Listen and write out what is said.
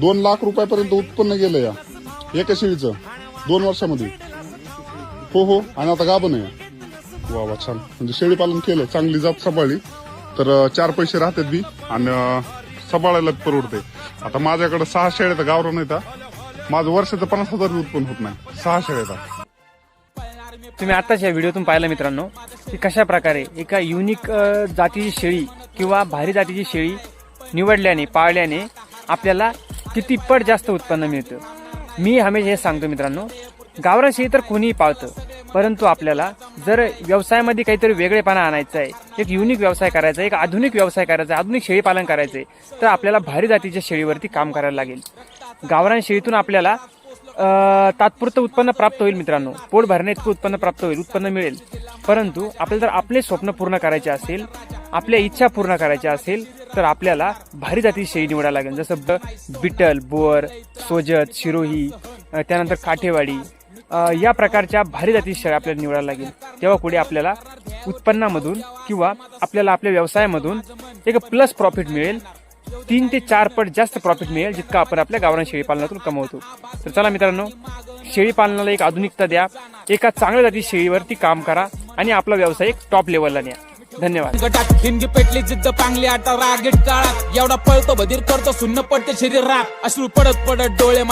2 लाख रुपयापर्यंत उत्पन्न गेलं या एका शेळीचं 2 वर्षामध्ये. हो आणि आता गाभण आहे. वा छान. म्हणजे शेळी पालन केलं, चांगली जात सांभाळली तर 4 पैसे राहतात बी आणि सांभाळायला परवडते. आता माझ्याकडे 6 शेळ्या गावरान आहेत. माझं वर्षाचं 50,000 उत्पन्न होत नाही 6 शेळ्या. तुम्ही आताच या व्हिडिओतून पाहिलं मित्रांनो की कशा प्रकारे एका युनिक जातीची शेळी किंवा भारी जातीची शेळी निवडल्याने पाळल्याने आपल्याला किती पट जास्त उत्पन्न मिळतं. मी हमेशा हे सांगतो मित्रांनो, गावरान शेळी तर कोणीही पाळतं, परंतु आपल्याला जर व्यवसायामध्ये काहीतरी वेगळेपणा आणायचा आहे, एक युनिक व्यवसाय करायचा आहे, एक आधुनिक व्यवसाय करायचा आहे, आधुनिक शेळी पालन करायचं आहे, तर आपल्याला भारी जातीच्या शेळीवरती काम करायला लागेल. गावरान शेळीतून आपल्याला तात्पुरतं उत्पन्न प्राप्त होईल मित्रांनो, पोट भरण्या इतकं उत्पन्न प्राप्त होईल, उत्पन्न मिळेल. परंतु आपल्याला जर आपले स्वप्न पूर्ण करायचे असेल, आपल्या इच्छा पूर्ण करायच्या असेल, तर आपल्याला भारी जातीची शेळी निवडायला लागेल. जसं बिटल, बोअर, सोजत, शिरोही, त्यानंतर काठेवाडी या प्रकारच्या भारी जातीची शेळी आपल्याला निवडायला लागेल. तेव्हा पुढे आपल्याला उत्पन्नामधून किंवा आपल्याला आपल्या व्यवसायामधून एक प्लस प्रॉफिट मिळेल. 3 ते 4 पट जास्त प्रॉफिट मिळेल जितका आपण आपल्या गावरान शेळी पालनातून कमवतो. तर चला मित्रांनो, शेळी पालनाला एक आधुनिकता द्या, एका चांगल्या जाती शेळीवरती काम करा आणि आपला व्यवसाय एक टॉप लेवलला न्या. धन्यवाद. हिंदी पेटली जिद्द पांगली आता रागीट काळात एवढा पळतो बधीर करतो सुन्न पडते शरीर राग अश्रू पडत पडत डोळे